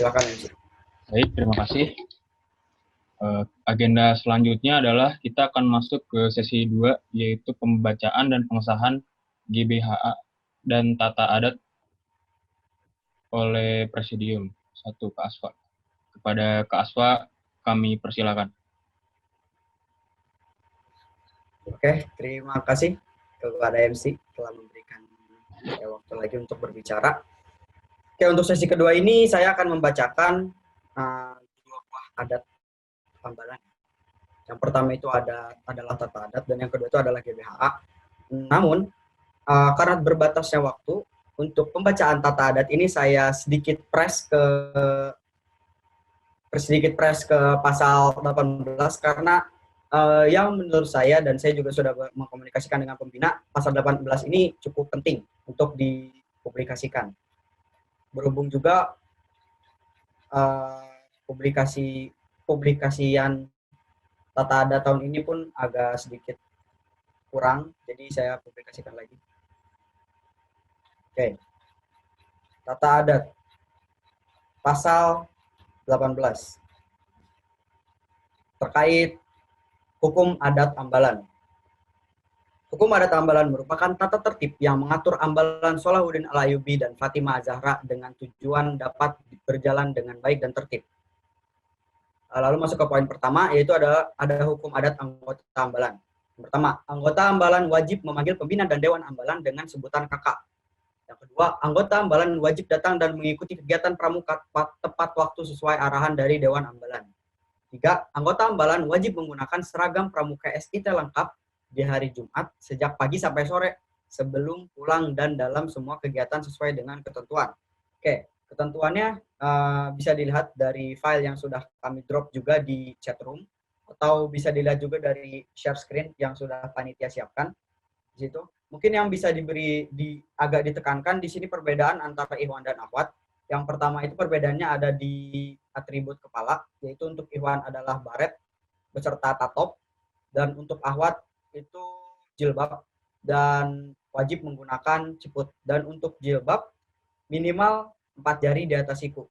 Silakan MC. Baik, terima kasih. Agenda selanjutnya adalah kita akan masuk ke sesi 2, yaitu pembacaan dan pengesahan GBHA dan tata adat oleh Presidium. 1, Kak Asfa. Kepada Kak Asfa, kami persilakan. Oke, terima kasih kepada MC telah memberikan waktu lagi untuk berbicara. Oke, untuk sesi kedua ini saya akan membacakan dua buah adat Ambalan. Yang pertama itu adalah tata adat dan yang kedua itu adalah GBHA. Namun karena berbatasnya waktu untuk pembacaan tata adat ini saya sedikit press ke pasal 18 karena yang menurut saya dan saya juga sudah mengkomunikasikan dengan pembina, pasal 18 ini cukup penting untuk dipublikasikan. Berhubung juga publikasian tata adat tahun ini pun agak sedikit kurang, jadi saya publikasikan lagi. Oke. Tata adat. Pasal 18. Terkait hukum adat Ambalan. Hukum adat Ambalan merupakan tata tertib yang mengatur Ambalan Solahuddin Al-Ayyubi dan Fatimah Az-Zahra dengan tujuan dapat berjalan dengan baik dan tertib. Lalu masuk ke poin pertama, yaitu ada hukum adat anggota Ambalan. Pertama, anggota Ambalan wajib memanggil pembina dan Dewan Ambalan dengan sebutan kakak. Yang kedua, anggota Ambalan wajib datang dan mengikuti kegiatan pramuka tepat waktu sesuai arahan dari Dewan Ambalan. 3. Anggota Ambalan wajib menggunakan seragam pramuka SIT lengkap di hari Jumat sejak pagi sampai sore sebelum pulang dan dalam semua kegiatan sesuai dengan ketentuan. Oke, ketentuannya bisa dilihat dari file yang sudah kami drop juga di chat room atau bisa dilihat juga dari share screen yang sudah panitia siapkan di situ. Mungkin yang bisa agak ditekankan di sini perbedaan antara Ikhwan dan Akhwat. Yang pertama itu perbedaannya ada di atribut kepala, yaitu untuk Ikhwan adalah baret beserta tatop, dan untuk Akhwat itu jilbab dan wajib menggunakan ciput. Dan untuk jilbab minimal 4 jari di atas siku.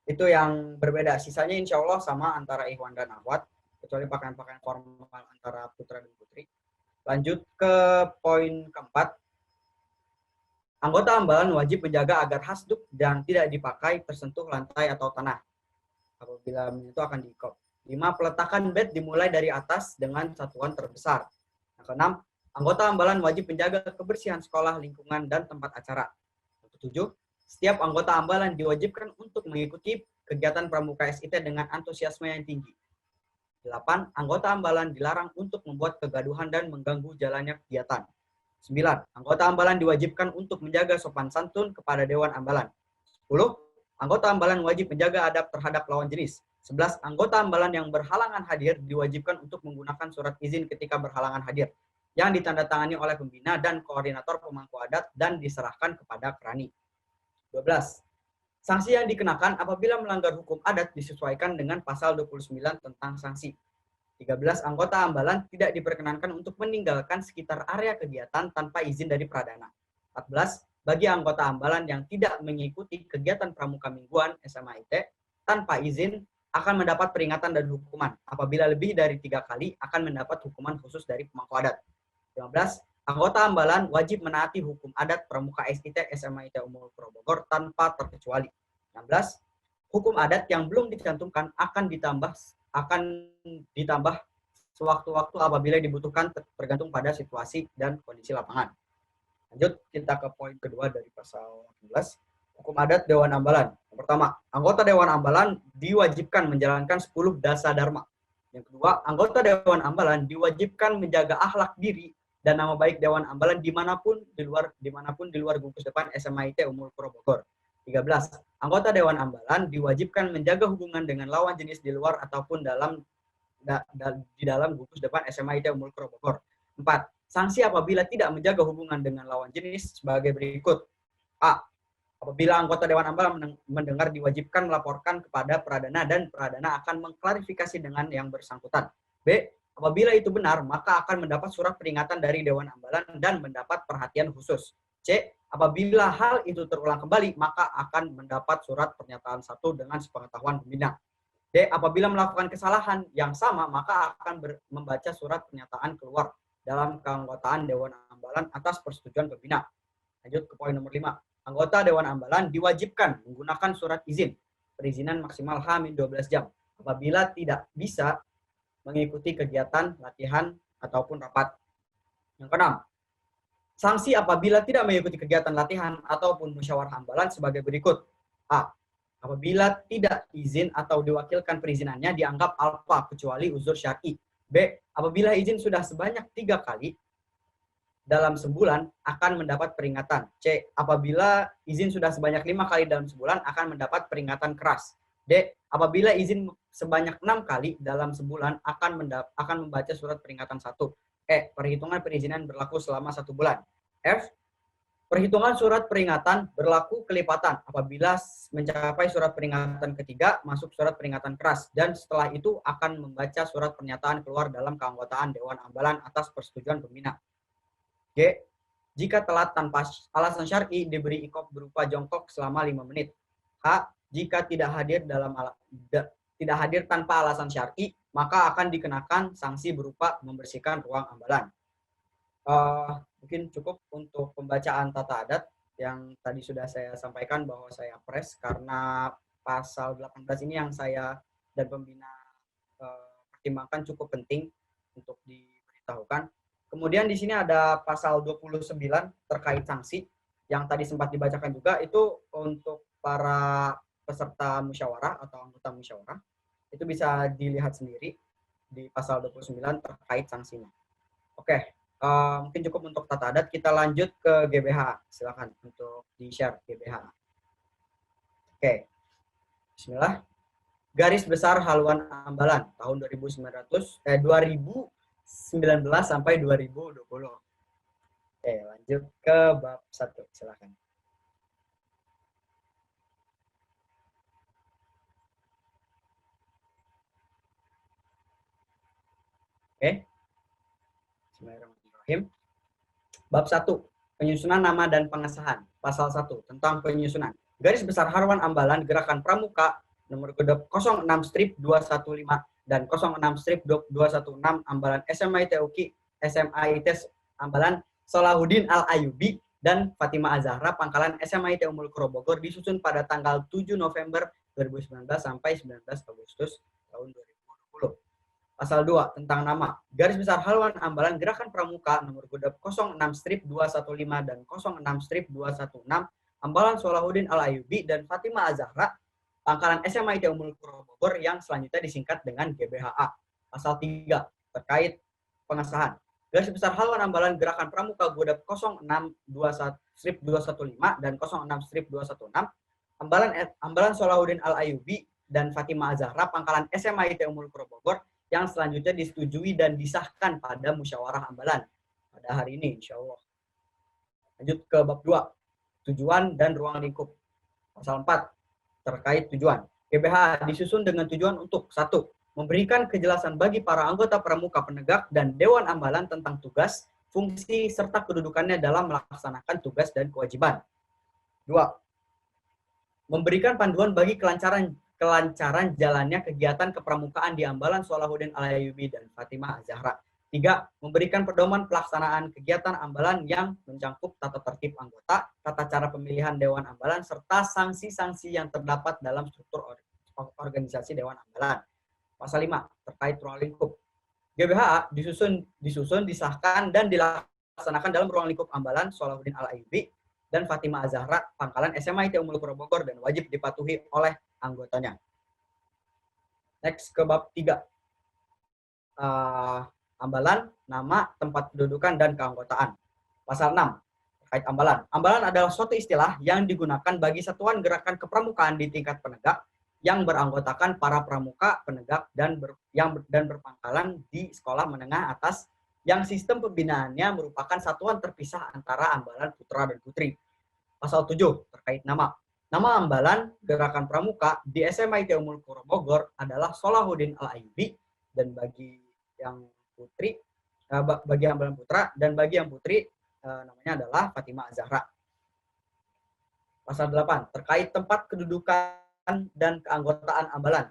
Itu yang berbeda. Sisanya insya Allah sama antara Ikhwan dan Akhwat, kecuali pakaian-pakaian formal antara putra dan putri. Lanjut ke poin keempat. Anggota Ambalan wajib menjaga agar hasduk dan tidak dipakai tersentuh lantai atau tanah. Apabila menyentuh akan diikop. 5. Peletakan bed dimulai dari atas dengan satuan terbesar. Yang keenam, anggota Ambalan wajib menjaga kebersihan sekolah, lingkungan, dan tempat acara. Yang ketujuh, setiap anggota Ambalan diwajibkan untuk mengikuti kegiatan pramuka SIT dengan antusiasme yang tinggi. 8. Anggota Ambalan dilarang untuk membuat kegaduhan dan mengganggu jalannya kegiatan. 9. Anggota Ambalan diwajibkan untuk menjaga sopan santun kepada Dewan Ambalan. 10. Anggota Ambalan wajib menjaga adab terhadap lawan jenis. 11. Anggota Ambalan yang berhalangan hadir diwajibkan untuk menggunakan surat izin ketika berhalangan hadir yang ditandatangani oleh pembina dan koordinator pemangku adat dan diserahkan kepada kerani. 12. Sanksi yang dikenakan apabila melanggar hukum adat disesuaikan dengan pasal 29 tentang sanksi. 13. Anggota Ambalan tidak diperkenankan untuk meninggalkan sekitar area kegiatan tanpa izin dari Pradana. 14. Bagi anggota Ambalan yang tidak mengikuti kegiatan pramuka mingguan SMAIT tanpa izin akan mendapat peringatan dan hukuman. Apabila lebih dari 3 kali akan mendapat hukuman khusus dari pemangku adat. 15. Anggota Ambalan wajib menaati hukum adat pramuka SIT SMAIT Umul Puro Bogor tanpa terkecuali. 16. Hukum adat yang belum dicantumkan akan ditambah sewaktu-waktu apabila dibutuhkan tergantung pada situasi dan kondisi lapangan. Lanjut kita ke poin kedua dari pasal 18. Hukum adat Dewan Ambalan. Yang pertama, anggota Dewan Ambalan diwajibkan menjalankan 10 dasa dharma. Yang kedua, anggota Dewan Ambalan diwajibkan menjaga akhlak diri dan nama baik Dewan Ambalan dimanapun di luar gugus depan SMAIT Umul Puro Bogor. 13. Anggota Dewan Ambalan diwajibkan menjaga hubungan dengan lawan jenis di luar ataupun di dalam gugus depan SMAIT Umul Puro Bogor. 4. Sanksi apabila tidak menjaga hubungan dengan lawan jenis sebagai berikut. A. Apabila anggota Dewan Ambalan mendengar diwajibkan melaporkan kepada Pradana dan Pradana akan mengklarifikasi dengan yang bersangkutan. B. Apabila itu benar, maka akan mendapat surat peringatan dari Dewan Ambalan dan mendapat perhatian khusus. C. Apabila hal itu terulang kembali, maka akan mendapat surat pernyataan 1 dengan sepengetahuan pembina. D. Apabila melakukan kesalahan yang sama, maka akan membaca surat pernyataan keluar dalam keanggotaan Dewan Ambalan atas persetujuan pembina. Lanjut ke poin nomor 5. Anggota Dewan Ambalan diwajibkan menggunakan surat izin perizinan maksimal H-12 jam apabila tidak bisa mengikuti kegiatan, latihan, ataupun rapat. Yang keenam, sanksi apabila tidak mengikuti kegiatan latihan ataupun musyawarah ambalan sebagai berikut. A. Apabila tidak izin atau diwakilkan perizinannya dianggap alfa kecuali uzur syar'i. B. Apabila izin sudah sebanyak 3 kali dalam sebulan akan mendapat peringatan. C. Apabila izin sudah sebanyak 5 kali dalam sebulan akan mendapat peringatan keras. D. Apabila izin sebanyak 6 kali dalam sebulan akan membaca surat peringatan 1. E. Perhitungan perizinan berlaku selama 1 bulan. F. Perhitungan surat peringatan berlaku kelipatan apabila mencapai surat peringatan ketiga masuk surat peringatan keras dan setelah itu akan membaca surat pernyataan keluar dalam keanggotaan Dewan Ambalan atas persetujuan pembina. G. Jika telat tanpa alasan syar'i diberi ikop berupa jongkok selama 5 menit. H. Jika tidak hadir tanpa alasan syar'i, maka akan dikenakan sanksi berupa membersihkan ruang ambalan. Mungkin cukup untuk pembacaan tata adat yang tadi sudah saya sampaikan bahwa saya press karena pasal 18 ini yang saya dan pembina pertimbangkan cukup penting untuk diberitahukan. Kemudian di sini ada pasal 29 terkait sanksi yang tadi sempat dibacakan juga, itu untuk para peserta musyawarah atau anggota musyawarah. Itu bisa dilihat sendiri di pasal 29 terkait sanksinya. Oke, mungkin cukup untuk tata adat. Kita lanjut ke GBH. Silakan untuk di-share GBH. Oke, bismillah. Garis besar haluan ambalan tahun 2019 sampai 2020. Oke, lanjut ke bab 1. Silakan. Oke. Bismillahirrahmanirrahim. Bab 1. Penyusunan nama dan pengesahan. Pasal 1 tentang penyusunan. Garis besar haluan ambalan Gerakan Pramuka nomor kodok 06-215 dan 06-216 ambalan SMIT UKI, SMIT ambalan Salahuddin Al-Ayyubi dan Fatimah Az-Zahra pangkalan SMIT Ummul Qura Bogor disusun pada tanggal 7 November 2019 sampai 19 Agustus tahun 2020. Pasal 2 tentang nama. Garis besar haluan ambalan Gerakan Pramuka nomor kodok 06-215 dan 06-216 ambalan Salahuddin Al-Ayyubi dan Fatimah Az-Zahra pangkalan SMIT Ummul Qura Bogor yang selanjutnya disingkat dengan GBHA. Pasal 3 terkait pengesahan. Garis besar haluan ambalan Gerakan Pramuka kodok 06-215 dan 06-216 ambalan Salahuddin Al-Ayyubi dan Fatimah Az-Zahra pangkalan SMIT Ummul Qura Bogor yang selanjutnya disetujui dan disahkan pada musyawarah ambalan pada hari ini, insya Allah. Lanjut ke bab 2, tujuan dan ruang lingkup. Pasal 4, terkait tujuan. GBH disusun dengan tujuan untuk 1. Memberikan kejelasan bagi para anggota pramuka penegak dan Dewan Ambalan tentang tugas, fungsi, serta kedudukannya dalam melaksanakan tugas dan kewajiban. 2. Memberikan panduan bagi kelancaran jalannya kegiatan kepramukaan di ambalan Salahuddin Al-Ayyubi dan Fatimah Az-Zahra. 3. Memberikan pedoman pelaksanaan kegiatan ambalan yang mencangkup tata tertib anggota, tata cara pemilihan Dewan Ambalan, serta sanksi-sanksi yang terdapat dalam struktur organisasi Dewan Ambalan. Pasal 5. Terkait ruang lingkup. GBHA disusun, disahkan, dan dilaksanakan dalam ruang lingkup ambalan Salahuddin Al-Ayyubi dan Fatimah Az-Zahra pangkalan SMIT Ummul Qura Bogor dan wajib dipatuhi oleh anggotanya. Next ke bab 3. Ambalan, nama, tempat kedudukan, dan keanggotaan. Pasal 6. Terkait ambalan. Ambalan adalah suatu istilah yang digunakan bagi satuan gerakan kepramukaan di tingkat penegak yang beranggotakan para pramuka penegak dan berpangkalan di sekolah menengah atas yang sistem pembinaannya merupakan satuan terpisah antara ambalan putra dan putri. Pasal 7 terkait nama. Nama ambalan Gerakan Pramuka di SMIT Ummul Qura Bogor adalah Salahuddin Al-Ayyubi dan bagi yang putri bagi ambalan putra dan bagi yang putri namanya adalah Fatimah Az-Zahra. Pasal 8, terkait tempat kedudukan dan keanggotaan Ambalan.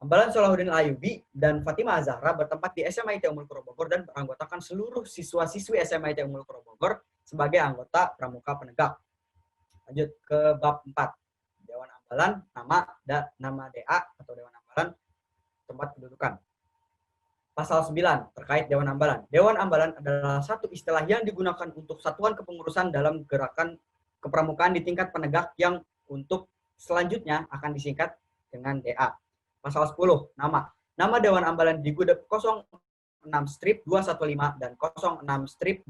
Ambalan Salahuddin Ayyubi dan Fatimah Zahra bertempat di SMA ITB Ummul Qura Bogor dan beranggotakan seluruh siswa-siswi SMA ITB Ummul Qura Bogor sebagai anggota pramuka penegak. Lanjut ke bab 4. Dewan Ambalan, nama DA atau Dewan Ambalan, tempat kedudukan. Pasal 9 terkait Dewan Ambalan. Dewan Ambalan adalah satu istilah yang digunakan untuk satuan kepengurusan dalam gerakan kepramukaan di tingkat penegak yang untuk selanjutnya akan disingkat dengan DA. Pasal 10, nama. Nama Dewan Ambalan di Gudep 06-215 dan 06-216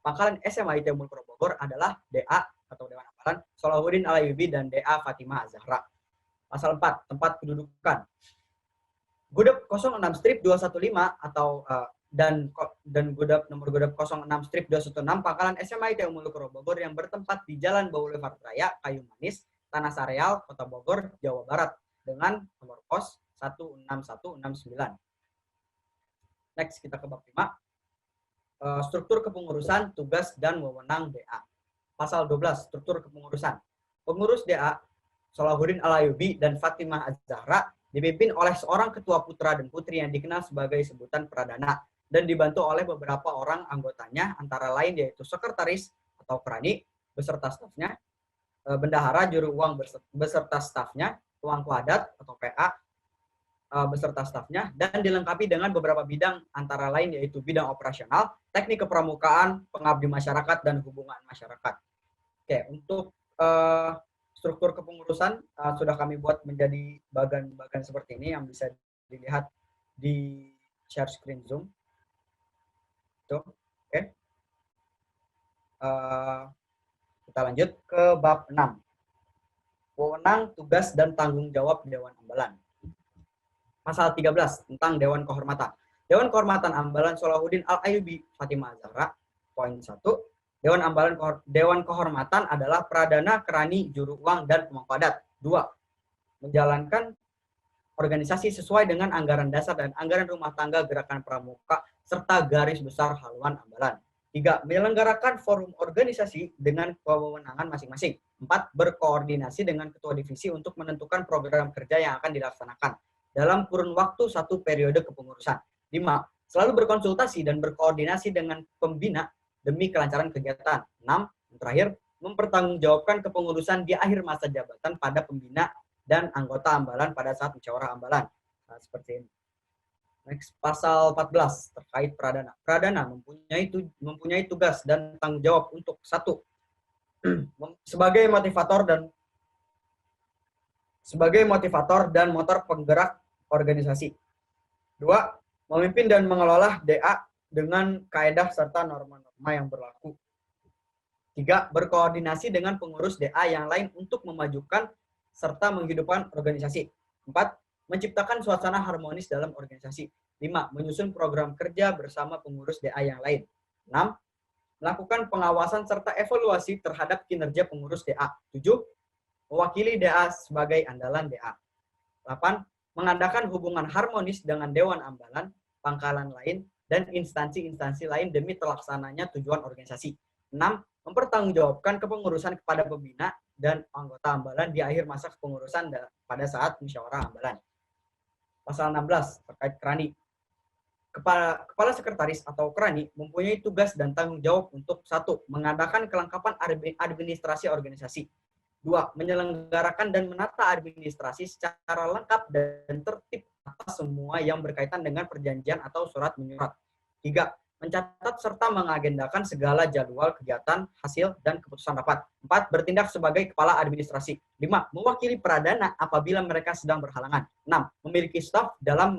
Pangkalan SMA ITB Ummul Qura Bogor adalah DA atau Dewan Ambalan Salahuddin Ayyubi dan DA Fatimah Zahra. Pasal 4, tempat kedudukan. Gudep 06-215 atau dan Gudep nomor Gudep 06-216 Pangkalan SMA ITB Ummul Qura Bogor yang bertempat di Jalan Boulevard Raya, Kayu Manis, Tanah Sareal, Kota Bogor, Jawa Barat dengan nomor pos 16169. Next kita ke bab 5. Struktur kepengurusan, tugas dan wewenang DA. Pasal 12, struktur kepengurusan. Pengurus DA Salahuddin Ayyubi dan Fatimah Az-Zahra dipimpin oleh seorang ketua putra dan putri yang dikenal sebagai sebutan pradana dan dibantu oleh beberapa orang anggotanya antara lain yaitu sekretaris atau kerani beserta stafnya, bendahara juru uang beserta stafnya, tuanku adat atau PA beserta stafnya, dan dilengkapi dengan beberapa bidang antara lain yaitu bidang operasional, teknik kepramukaan, pengabdi masyarakat, dan hubungan masyarakat. Oke, untuk struktur kepengurusan sudah kami buat menjadi bagan-bagan seperti ini yang bisa dilihat di share screen Zoom. Tuh, oke. Kita lanjut ke bab 6. Wewenang, tugas, dan tanggung jawab Dewan Ambalan. Pasal 13 tentang Dewan Kehormatan. Dewan Kehormatan Ambalan Salahuddin Al-Ayyubi Fatimah Zahra. Poin 1. Dewan Kehormatan adalah pradana, kerani, juru uang, dan pemangku adat. 2. Menjalankan organisasi sesuai dengan anggaran dasar dan anggaran rumah tangga gerakan pramuka serta garis besar haluan Ambalan. 3. Menyelenggarakan forum organisasi dengan kewenangan masing-masing. 4. Berkoordinasi dengan ketua divisi untuk menentukan program kerja yang akan dilaksanakan dalam kurun waktu 1 periode kepengurusan. 5. Selalu berkonsultasi dan berkoordinasi dengan pembina demi kelancaran kegiatan. 6. Yang terakhir, mempertanggungjawabkan kepengurusan di akhir masa jabatan pada pembina dan anggota Ambalan pada saat musyawarah Ambalan. Nah, seperti ini. Next, pasal 14 terkait pradana. Pradana mempunyai tugas dan tanggung jawab untuk 1. sebagai motivator dan motor penggerak organisasi. 2. Memimpin dan mengelola DA dengan kaedah serta norma-norma yang berlaku. 3. Berkoordinasi dengan pengurus DA yang lain untuk memajukan serta menghidupkan organisasi. 4. Menciptakan suasana harmonis dalam organisasi. 5. Menyusun program kerja bersama pengurus DA yang lain. 6. Melakukan pengawasan serta evaluasi terhadap kinerja pengurus DA. 7. Mewakili DA sebagai andalan DA. 8. Mengadakan hubungan harmonis dengan Dewan Ambalan, pangkalan lain, dan instansi-instansi lain demi terlaksananya tujuan organisasi. 6. Mempertanggungjawabkan kepengurusan kepada pembina dan anggota Ambalan di akhir masa kepengurusan pada saat musyawarah Ambalan. Pasal 16 terkait kerani. Kepala sekretaris atau kerani mempunyai tugas dan tanggung jawab untuk 1. Mengadakan kelengkapan administrasi organisasi. 2. Menyelenggarakan dan menata administrasi secara lengkap dan tertib atas semua yang berkaitan dengan perjanjian atau surat menyurat. 3. Mencatat serta mengagendakan segala jadwal kegiatan, hasil, dan keputusan rapat. 4. Bertindak sebagai kepala administrasi. 5. Mewakili pradana apabila mereka sedang berhalangan. 6. Memiliki staf dalam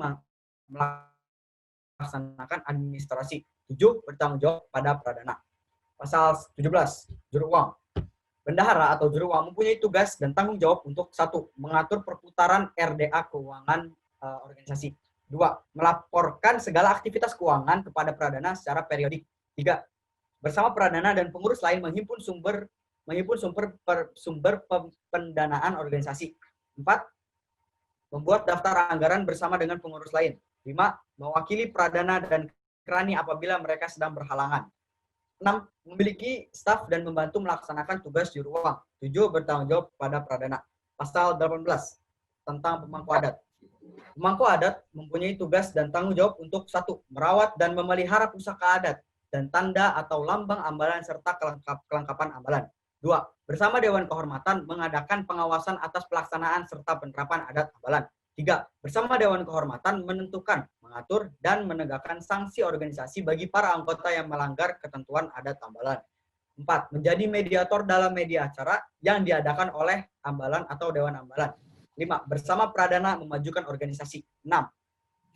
melaksanakan administrasi. 7. Bertanggung jawab pada pradana. Pasal 17. Juru uang. Bendahara atau juru uang mempunyai tugas dan tanggung jawab untuk 1. Mengatur perputaran RDA keuangan organisasi. 2. Melaporkan segala aktivitas keuangan kepada pradana secara periodik. 3. Bersama pradana dan pengurus lain menghimpun sumber pendanaan organisasi. 4. Membuat daftar anggaran bersama dengan pengurus lain. 5. Mewakili pradana dan kerani apabila mereka sedang berhalangan. 6. Memiliki staf dan membantu melaksanakan tugas di ruang. 7. Bertanggung jawab kepada Pradana. Pasal 18 tentang pemangku adat. Pemangku adat mempunyai tugas dan tanggung jawab untuk 1. Merawat dan memelihara pusaka adat dan tanda atau lambang ambalan serta kelengkapan ambalan. 2. Bersama Dewan Kehormatan mengadakan pengawasan atas pelaksanaan serta penerapan adat ambalan. 3. Bersama Dewan Kehormatan menentukan, mengatur, dan menegakkan sanksi organisasi bagi para anggota yang melanggar ketentuan adat ambalan. 4. Menjadi mediator dalam media acara yang diadakan oleh ambalan atau Dewan Ambalan. 5. Bersama Pradana memajukan organisasi. 6.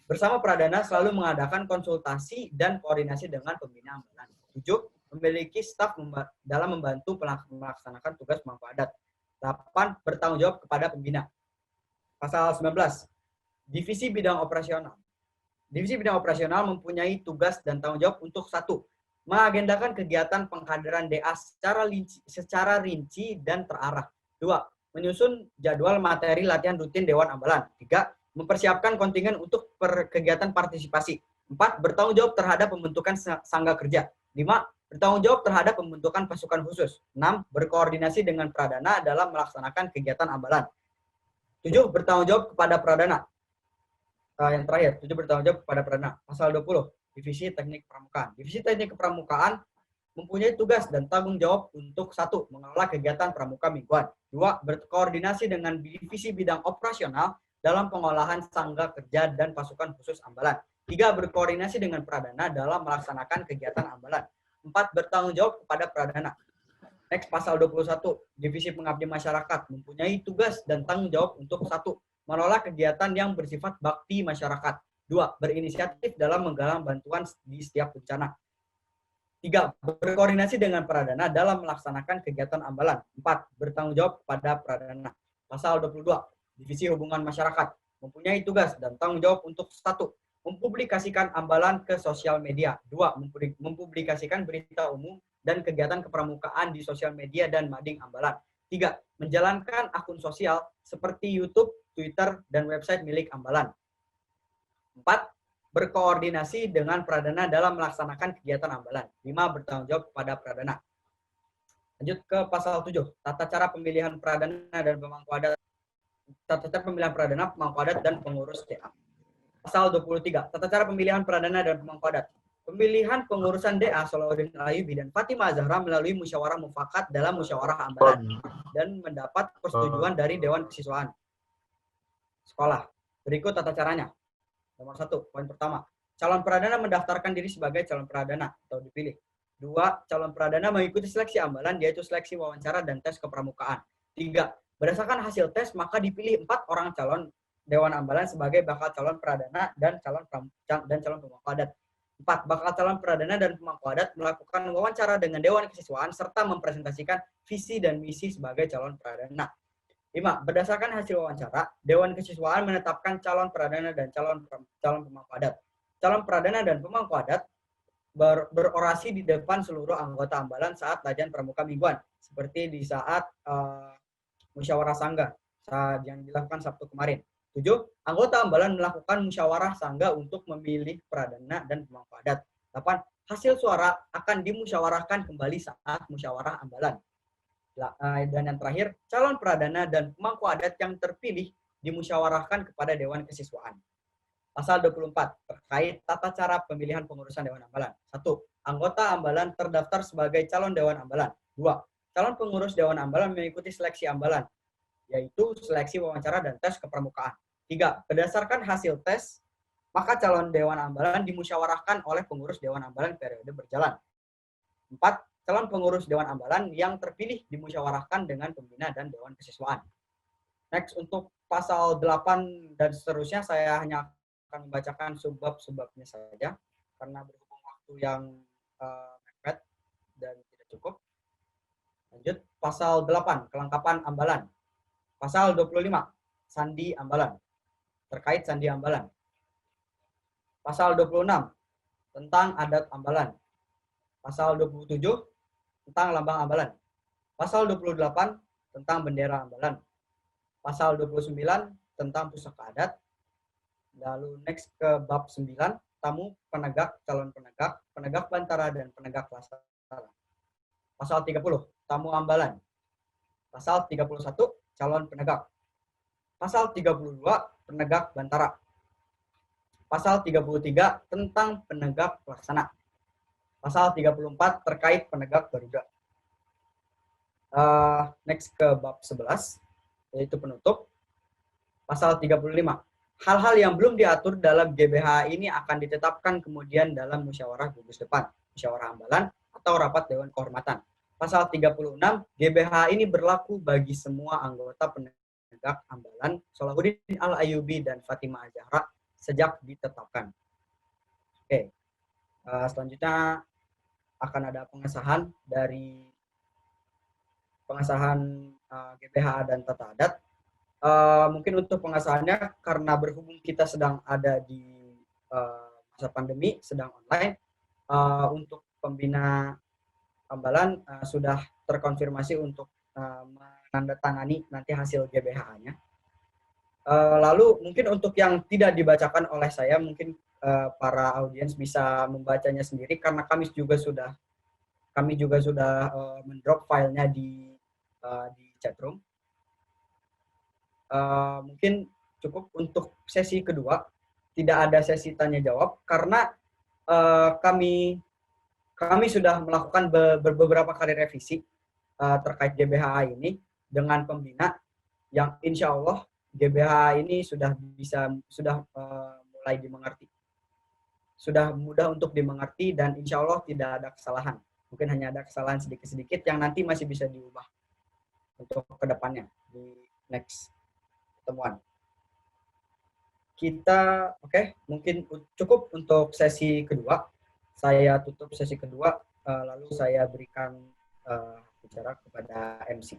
Bersama Pradana selalu mengadakan konsultasi dan koordinasi dengan pembina ambalan. 7. Memiliki staf dalam membantu melaksanakan tugas pemangku adat. 8. Bertanggung jawab kepada pembina. Pasal 19. Divisi bidang operasional. Divisi bidang operasional mempunyai tugas dan tanggung jawab untuk 1. Mengagendakan kegiatan pengkaderan DA secara rinci dan terarah. 2. Menyusun jadwal materi latihan rutin Dewan Ambalan. 3. Mempersiapkan kontingen untuk kegiatan partisipasi. 4. Bertanggung jawab terhadap pembentukan sangga kerja. 5. Bertanggung jawab terhadap pembentukan pasukan khusus. 6. Berkoordinasi dengan Pradana dalam melaksanakan kegiatan ambalan. 7. Bertanggung jawab kepada Pradana. Yang terakhir, 7. Bertanggung jawab kepada Pradana. Pasal 20. Divisi Teknik Kepramukaan. Divisi Teknik Kepramukaan mempunyai tugas dan tanggung jawab untuk 1. Mengelola kegiatan pramuka mingguan. 2. Berkoordinasi dengan divisi bidang operasional dalam pengolahan sangga kerja dan pasukan khusus ambalan. 3. Berkoordinasi dengan Pradana dalam melaksanakan kegiatan ambalan. 4. Bertanggung jawab kepada Pradana. Next, pasal 21. Divisi Pengabdi Masyarakat mempunyai tugas dan tanggung jawab untuk 1. Mengelola kegiatan yang bersifat bakti masyarakat. 2. Berinisiatif dalam menggalang bantuan di setiap bencana. 3. Berkoordinasi dengan Pradana dalam melaksanakan kegiatan ambalan. 4. Bertanggung jawab kepada Pradana. Pasal 22. Divisi Hubungan Masyarakat mempunyai tugas dan tanggung jawab untuk 1. Mempublikasikan ambalan ke sosial media. 2. Mempublikasikan berita umum dan kegiatan kepramukaan di sosial media dan mading ambalan. 3. Menjalankan akun sosial seperti YouTube, Twitter, dan website milik ambalan. 4. Berkoordinasi dengan Pradana dalam melaksanakan kegiatan ambalan. 5. Bertanggung jawab kepada Pradana. Lanjut ke pasal 7. Tata cara pemilihan Pradana dan pemangku adat. Tata cara pemilihan Pradana, pemangku adat, dan pengurus DA. Pasal 23. Tata cara pemilihan Pradana dan pemangku adat. Pemilihan pengurusan DA Salahuddin Ayyubi dan Fatimah Zahra melalui musyawarah mufakat dalam musyawarah ambalan dan mendapat persetujuan dari Dewan Kesiswaan sekolah. Berikut tata caranya. Nomor 1, poin pertama. Calon Pradana mendaftarkan diri sebagai calon Pradana atau dipilih. 2. Calon Pradana mengikuti seleksi ambalan, yaitu seleksi wawancara dan tes kepramukaan. 3. Berdasarkan hasil tes, maka dipilih 4 orang calon Dewan Ambalan sebagai bakal calon Pradana dan calon pemangku adat. 4. Bakal calon Pradana dan pemangku adat melakukan wawancara dengan Dewan Kesiswaan serta mempresentasikan visi dan misi sebagai calon Pradana. 5. Berdasarkan hasil wawancara, Dewan Kesiswaan menetapkan calon Pradana dan calon pemangku adat. Calon Pradana dan pemangku adat berorasi di depan seluruh anggota ambalan saat latihan pramuka mingguan, seperti di saat musyawarah sangga yang dilakukan Sabtu kemarin. 7. Anggota ambalan melakukan musyawarah sangga untuk memilih Pradana dan pemangku adat. 8. Hasil suara akan dimusyawarahkan kembali saat musyawarah ambalan. Dan yang terakhir, calon Pradana dan pemangku adat yang terpilih dimusyawarahkan kepada Dewan Kesiswaan. Pasal 24 terkait tata cara pemilihan pengurusan Dewan Ambalan. 1. Anggota ambalan terdaftar sebagai calon Dewan Ambalan. 2. Calon pengurus Dewan Ambalan mengikuti seleksi ambalan, yaitu seleksi wawancara dan tes kepramukaan. 3. Berdasarkan hasil tes, maka calon Dewan Ambalan dimusyawarahkan oleh pengurus Dewan Ambalan periode berjalan. 4. Calon pengurus Dewan Ambalan yang terpilih dimusyawarahkan dengan pembina dan Dewan Kesiswaan. Next, untuk pasal 8 dan seterusnya, saya hanya akan membacakan subbab-subbabnya saja, karena berhubung waktu yang mepet dan tidak cukup. Lanjut, pasal 8, kelengkapan ambalan. Pasal 25, sandi ambalan. Terkait sandi ambalan. Pasal 26, tentang adat ambalan. Pasal 27, tentang lambang ambalan. Pasal 28, tentang bendera ambalan. Pasal 29, tentang pusaka adat. Lalu next ke bab 9, tamu, penegak, calon penegak, penegak bantara, dan penegak laksana ambalan. Pasal 30, tamu ambalan. Pasal 31, calon penegak. Pasal 32, penegak bantara. Pasal 33, tentang penegak pelaksana. Pasal 34, terkait penegak garuda. Next ke bab 11, yaitu penutup. Pasal 35, hal-hal yang belum diatur dalam GBHA ini akan ditetapkan kemudian dalam musyawarah gugus depan, musyawarah ambalan, atau rapat Dewan Kehormatan. Pasal 36, GBHA ini berlaku bagi semua anggota penegak ambalan Salahuddin Al-Ayyubi dan Fatimah Az-Zahra sejak ditetapkan. Oke, selanjutnya akan ada pengesahan GBHA dan Tata Adat. Mungkin untuk pengesahannya, karena berhubung kita sedang ada di masa pandemi, sedang online, untuk pembina ambalan sudah terkonfirmasi untuk menandatangani nanti hasil GBHA-nya. Lalu mungkin untuk yang tidak dibacakan oleh saya, mungkin para audiens bisa membacanya sendiri, karena kami juga sudah mendrop filenya di chatroom. Mungkin cukup untuk sesi kedua, tidak ada sesi tanya jawab karena kami sudah melakukan beberapa kali revisi terkait GBHA ini dengan pembina, yang insya Allah GBHA ini sudah mulai dimengerti, sudah mudah untuk dimengerti, dan insya Allah tidak ada kesalahan. Mungkin hanya ada kesalahan sedikit-sedikit yang nanti masih bisa diubah untuk kedepannya di next pertemuan. Kita mungkin cukup untuk sesi kedua. Saya tutup sesi kedua, lalu saya berikan bicara kepada MC.